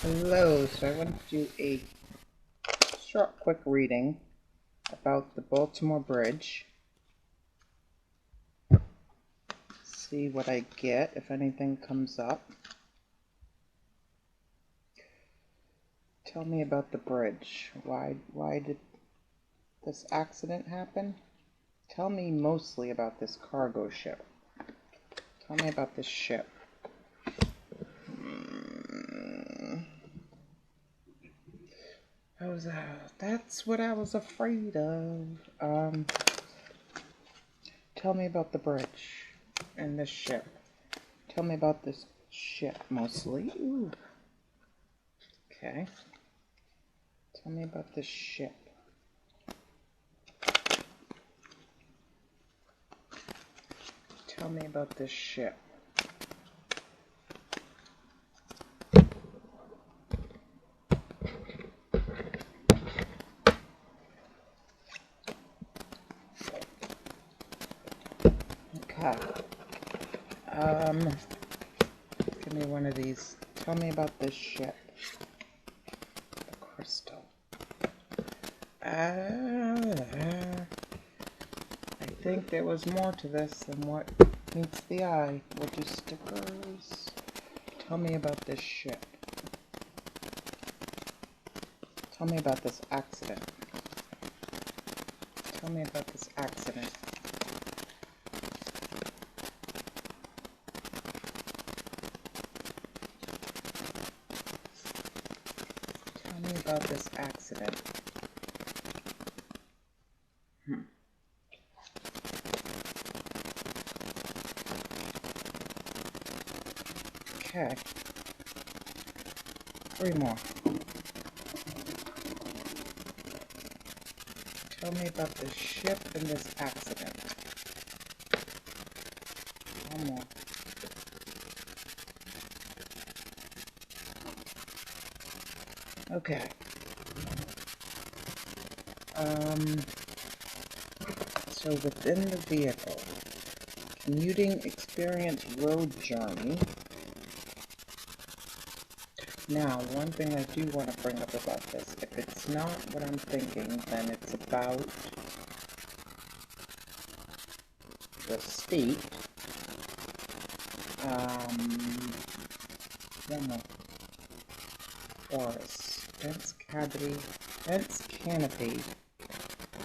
Hello, so I want to do a short, quick reading about the Baltimore Bridge. See what I get, if anything comes up. Tell me about the bridge. Why did this accident happen? Tell me mostly about this cargo ship. Tell me about this ship. That's what I was afraid of. Tell me about the bridge and this ship. Tell me about this ship mostly. Ooh. Okay. Tell me about this ship. Tell me about this ship. Okay. Give me one of these. Tell me about this ship. The crystal. I think there was more to this than what meets the eye. We'll do stickers. Tell me about this ship. Tell me about this accident. Tell me about this accident. Tell me about this accident. Okay. 3 more. Tell me about this ship and this accident. 1 more. Okay. So within the vehicle, commuting experience road journey. Now, one thing I do want to bring up about this, if it's not what I'm thinking, then it's about the state. One more. Forest, dense canopy,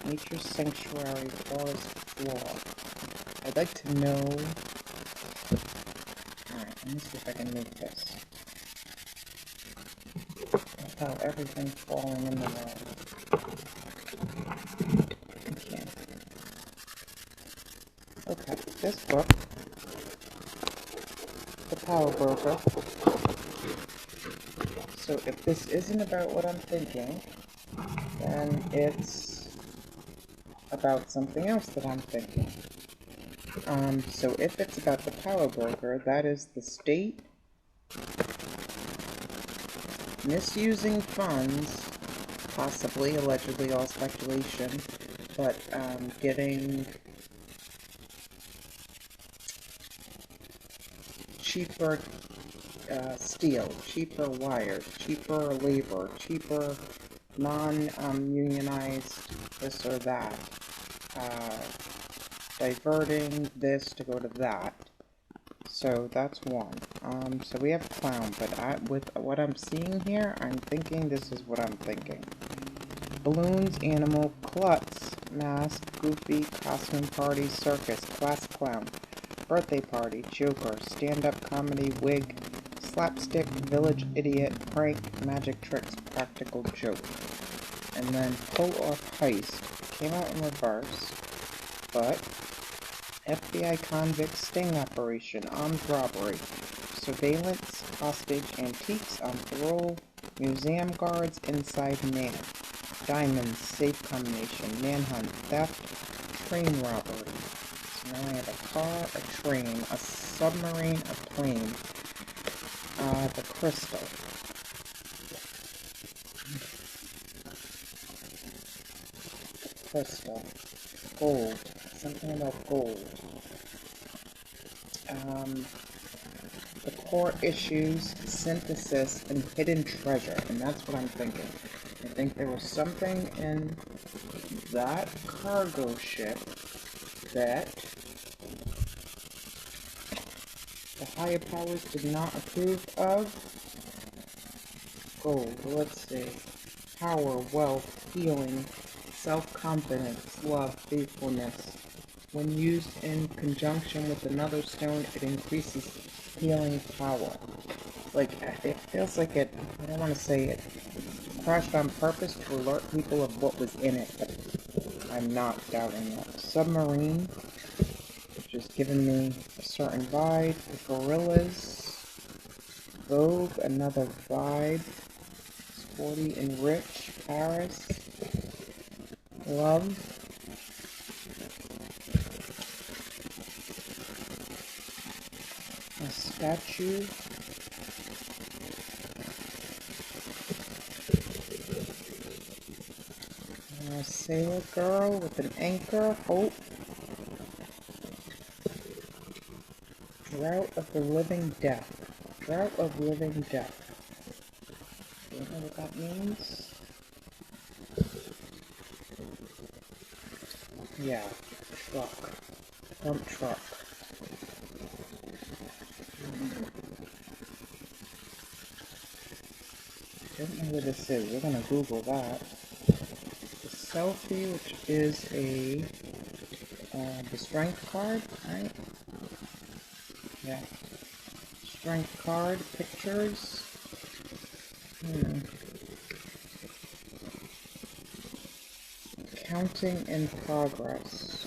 nature sanctuary, forest floor. I'd like to know. Alright, let me see if I can make this without everything falling in the way. Okay. Okay, this book, The Power Broker. So if this isn't about what I'm thinking, then it's about something else that I'm thinking. So if it's about the power broker, that is the state misusing funds, possibly, allegedly, all speculation, but getting cheaper steel, cheaper wire, cheaper labor, cheaper non-unionized this or that, diverting this to go to that. So that's one. So we have clown, but with what I'm seeing here, I'm thinking this is what I'm thinking. Balloons, animal, klutz, mask, goofy, costume party, circus, class clown, birthday party, joker, stand-up comedy, wig, slapstick, village idiot, prank, magic tricks, practical joke. And then pull off heist. Came out in reverse, but FBI convict sting operation, armed robbery, surveillance, hostage, antiques, on parole, museum guards, inside man, diamonds, safe combination, manhunt, theft, train robbery. So now I have a car, a train, a submarine, a plane, the crystal. Crystal. Gold. Something about gold. The core issues, synthesis, and hidden treasure. And that's what I'm thinking. I think there was something in that cargo ship that the higher powers did not approve of. Gold, let's see. Power, wealth, healing, self-confidence, love, faithfulness. When used in conjunction with another stone, it increases healing power. Like, it feels like it, I don't want to say it crashed on purpose to alert people of what was in it, but I'm not doubting that. Submarine, which is giving me a certain vibe. The gorillas. Vogue, another vibe. Sporty and rich. Paris. Love. A statue. A sailor girl with an anchor. Hope. Drought of the living death. Drought of living death. Do you know what that means? Yeah. Truck. Dump truck. Don't know what this is. We're gonna Google that. The selfie, which is a the strength card, right? Yeah. Strength card, pictures. Counting in progress.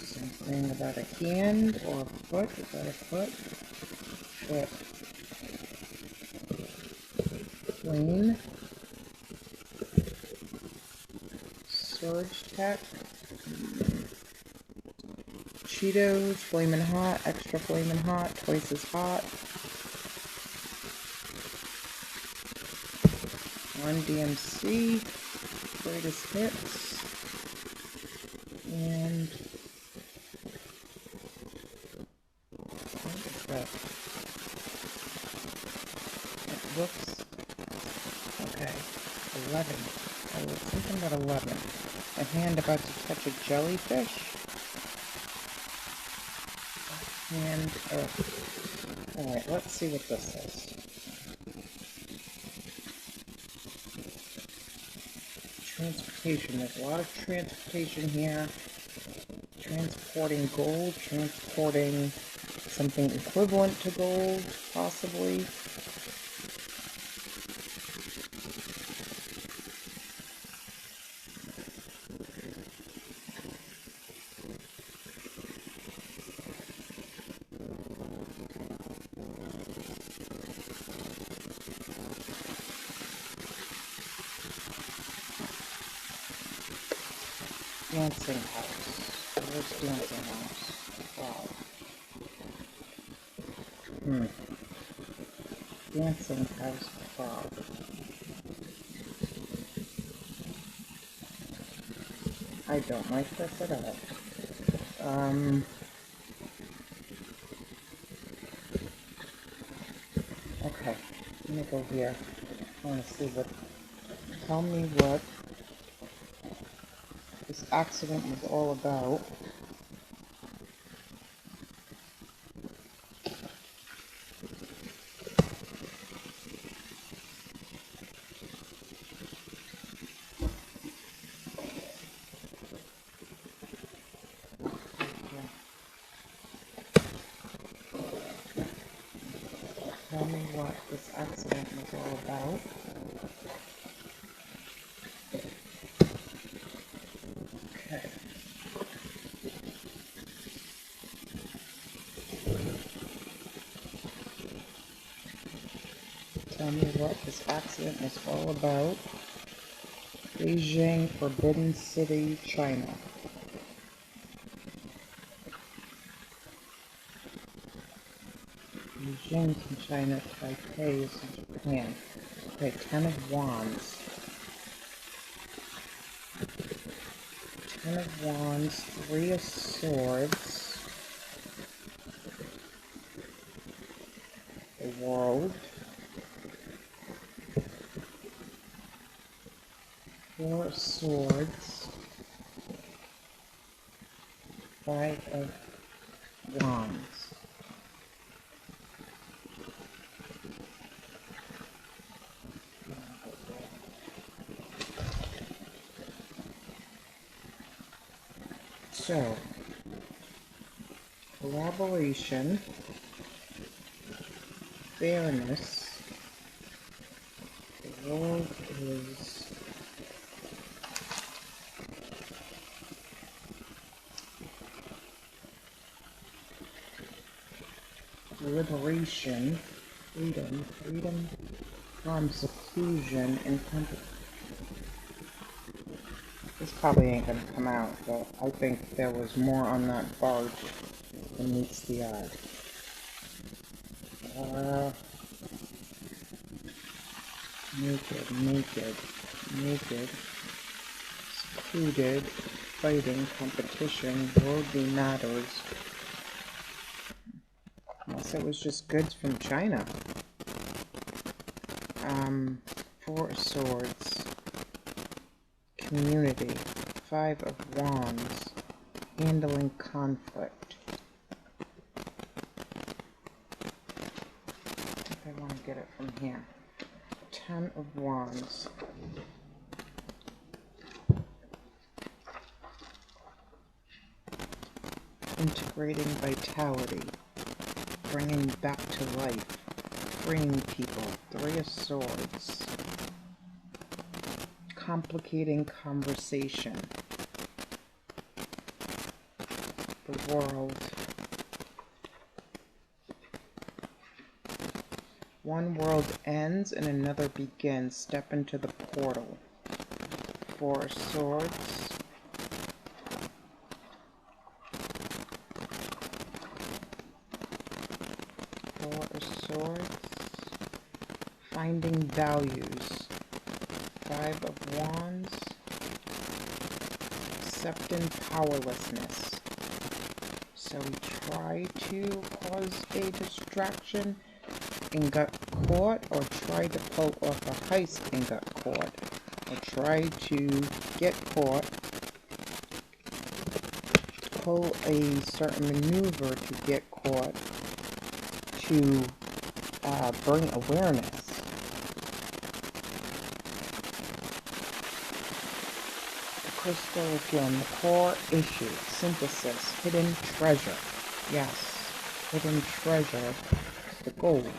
Something about a hand or a foot. Is that a foot? Foot. Plane. Surge tech. Cheetos, flamin' hot, extra flamin' hot, twice as hot. Run DMC, greatest hits. And what is that? It looks okay. 11. Oh, it's something about 11. A hand about to touch a jellyfish. And alright, let's see what this is. Transportation. There's a lot of transportation here. Transporting gold, transporting something equivalent to gold, possibly. Dancing house. Where's dancing house? Wow. Dancing house frog. I don't like this at all. Okay. Let me go here. I want to see what. Tell me what this accident was all about. Tell me what this accident was all about. Okay. Tell me what this accident was all about. Beijing, Forbidden City, China. Beijing in China, Taipei is in Japan. Okay, 10 of Wands. Ten of Wands, Three of Swords, the World, Four of Swords, Five of Wands. So, collaboration, fairness, the world is liberation, freedom from seclusion and comfort. This probably ain't gonna come out, but I think there was more on that barge than meets the eye. Naked, secluded, fighting, competition, worldly matters. Unless it was just goods from China. Four of Swords, community, Five of Wands, handling conflict. I think I want to get it from here. Ten of Wands. Integrating vitality, bringing back to life, freeing people, Three of Swords, complicating conversation, the World, one world ends and another begins, step into the portal, Four of Swords, finding values, Five of Wands, accepting powerlessness. So we tried to cause a distraction and got caught, or tried to pull off a heist and got caught, or tried to get caught, pull a certain maneuver to get caught, to bring awareness. Crystal again, the core issue, synthesis, hidden treasure. Yes, hidden treasure, the gold,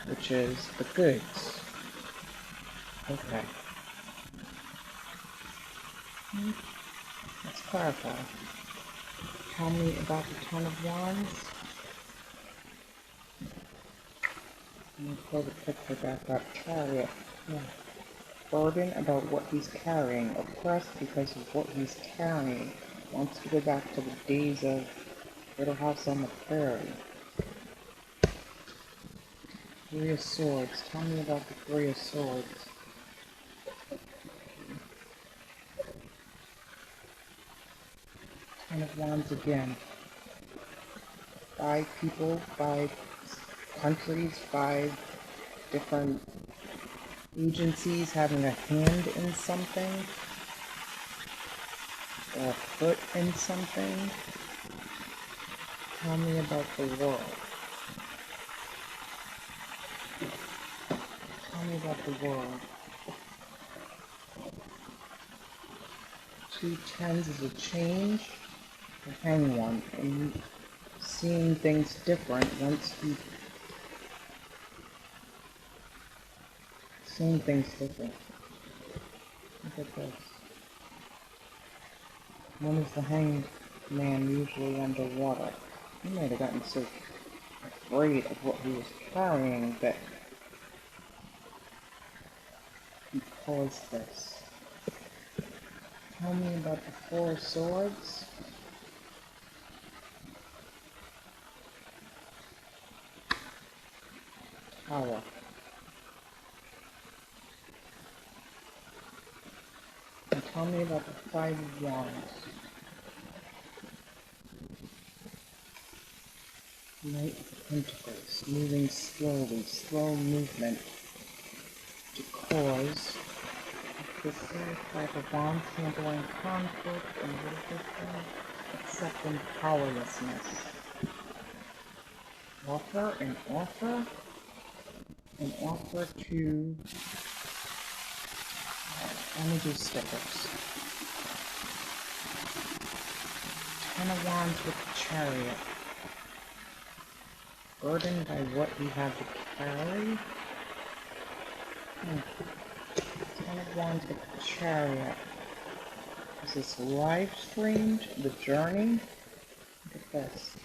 which is the goods. Okay. Let's clarify. Tell me about the Ten of Wands. Let me pull the picture back up. Chariot. Yeah. Burden about what he's carrying, oppressed because of what he's carrying, wants to go back to the days of Little House on the Prairie. Three of Swords, tell me about the Three of Swords. Ten of Wands again. 5 people, 5 countries, 5 different agencies having a hand in something, or a foot in something. Tell me about the world. Tell me about the world. 2 tens is a change. The Hanged One, and seeing things different once you seeing things different. Look at this. When is the Hanged Man usually underwater? He might have gotten so afraid of what he was carrying that he caused this. Tell me about the Four of Swords. Tower. And tell me about the Five of Wands. Knight of Pentacles, moving slowly, slow movement to cause the third type of wands, handling conflict and resistance, accepting powerlessness. An offer to energy stickers. Ten of Wands with the Chariot. Burdened by what we have to carry. Ten of Wands with the Chariot. Is this live streamed? The journey? Look at this.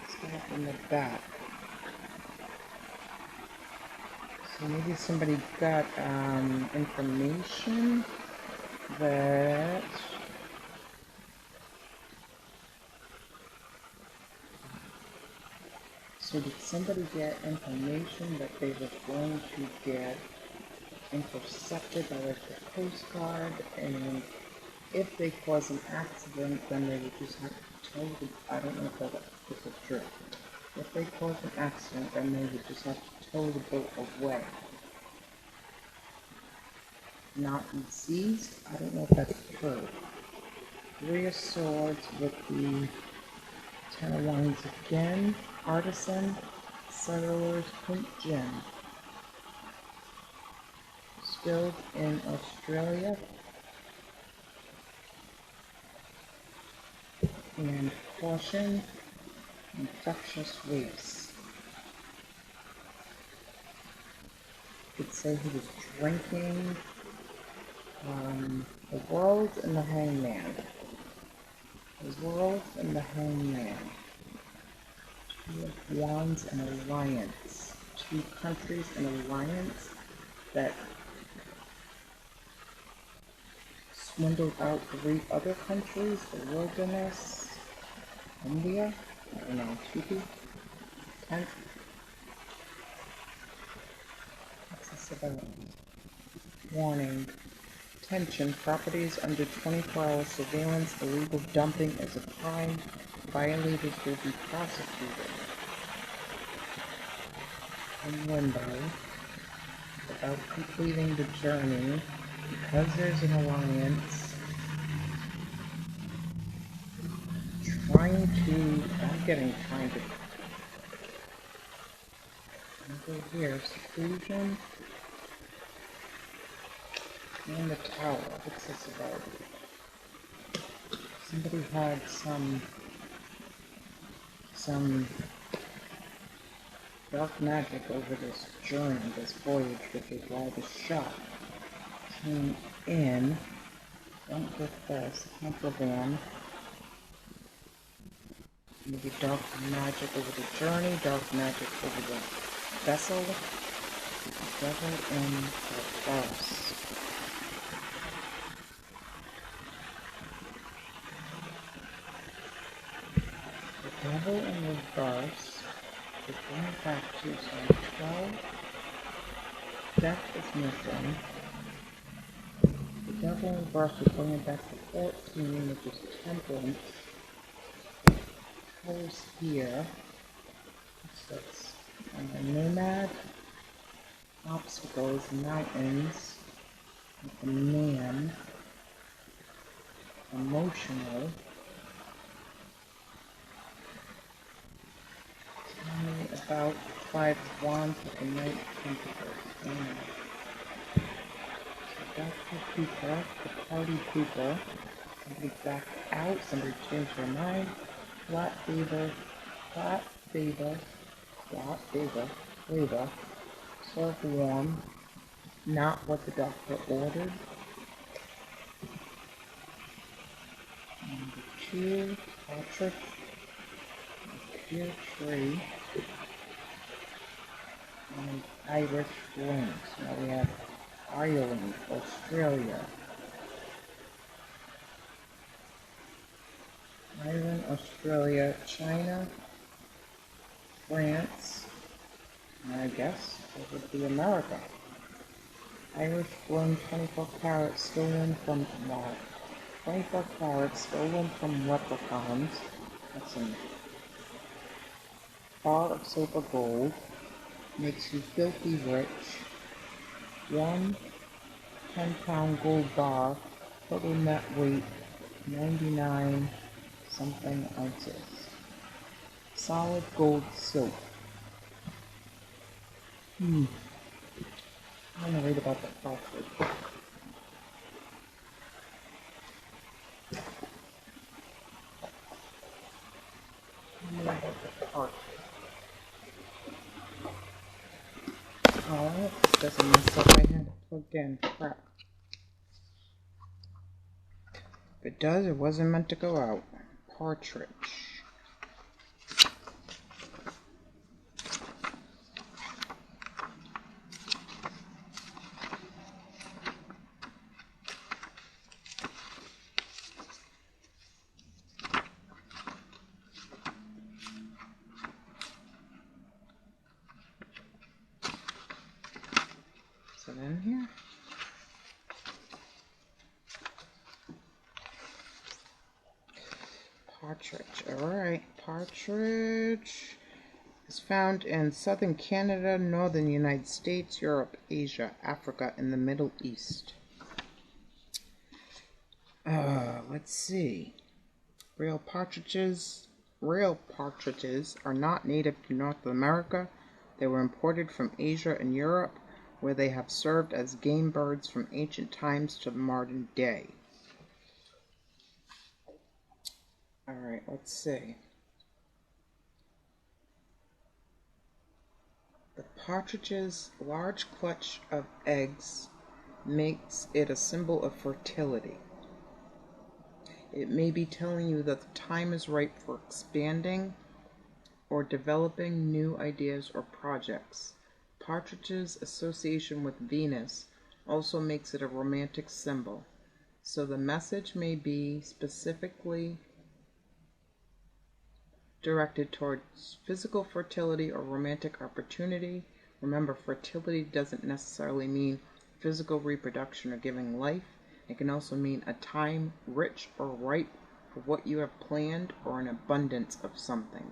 Start in the back. So maybe somebody got information that so did somebody get information that they were going to get intercepted by like the Coast Guard, and if they cause an accident then they would just have to tow the, I don't know if this is true. If they cause an accident then they would just have to tow the boat away. Not be seized? I don't know if that's true. Three of Swords with the Ten of Wands again. Artisan, Settlers, Pink Gem. Skilled in Australia. And Caution, Infectious Waste. Could say he was drinking. The World and the Hangman. The World and the Hangman. Two of Wands and Alliance. Two countries in alliance that swindled out three other countries. The Wilderness, India, I don't know, Tupi, Kent. What's this about? Warning. Attention, properties under 24-hour surveillance, illegal dumping is a crime. Violators will be prosecuted. In limbo, without completing the journey, because there's an alliance, I'm getting kind of, over here, seclusion. And the Tower. What's this about? Somebody had some dark magic over this journey, this voyage, which is why the shot came in. Don't get this. Contraband. Maybe dark magic over the journey, dark magic over the vessel. Devil in reverse. The Devil in reverse. We're going back to zone 12. Death is missing. The Devil in reverse is going back to 14, which is Temperance. Colors here. What's this? And the Nomad. Obstacles, mountains, with the Man, emotional. Tell me about Five of Wands with the Knight of Pentacles. So that's the people, the party people. Somebody backed out, somebody changed their mind. Flat favor. Serve warm, not what the doctor ordered. Number 2, Patrick, Pear Tree, and Irish Wings. Now we have Ireland, Australia. Ireland, Australia, China, France, and I guess it would be America. Irish grown 24 carats stolen from 24 carats stolen from leprechauns. That's some bar of silver gold makes you filthy rich. 1 10-pound gold bar, total net weight 99 something ounces. Solid gold soap. I'm gonna read about the cartridge. Oh, this doesn't mess up. I had it plugged in. Crap. If it does, it wasn't meant to go out. Partridge. Is it in here? Partridge. Alright. Partridge is found in southern Canada, northern United States, Europe, Asia, Africa, and the Middle East. Let's see. Real partridges are not native to North America. They were imported from Asia and Europe, where they have served as game birds from ancient times to the modern day. Alright, let's see. The partridge's large clutch of eggs makes it a symbol of fertility. It may be telling you that the time is ripe for expanding or developing new ideas or projects. Partridge's association with Venus also makes it a romantic symbol, so the message may be specifically directed towards physical fertility or romantic opportunity. Remember, fertility doesn't necessarily mean physical reproduction or giving life. It can also mean a time rich or ripe for what you have planned or an abundance of something.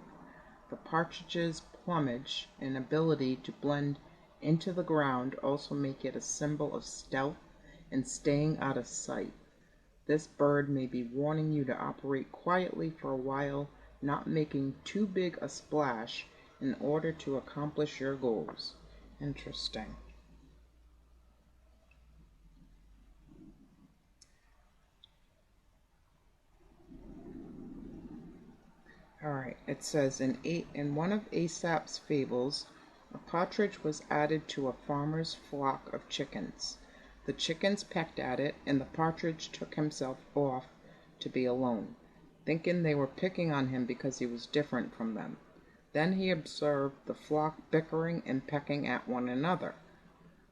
The partridge's plumage and ability to blend into the ground also make it a symbol of stealth and staying out of sight. This bird may be warning you to operate quietly for a while, not making too big a splash in order to accomplish your goals. Interesting. Alright, it says, in one of Aesop's fables, a partridge was added to a farmer's flock of chickens. The chickens pecked at it, and the partridge took himself off to be alone, thinking they were picking on him because he was different from them. Then he observed the flock bickering and pecking at one another.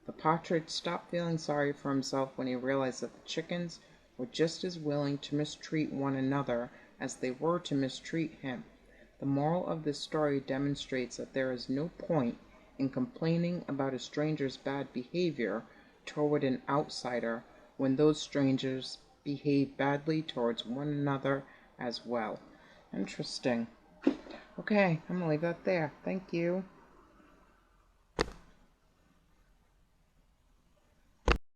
The partridge stopped feeling sorry for himself when he realized that the chickens were just as willing to mistreat one another as they were to mistreat him. The moral of this story demonstrates that there is no point in complaining about a stranger's bad behavior toward an outsider when those strangers behave badly towards one another as well. Interesting. Okay, I'm going to leave that there. Thank you.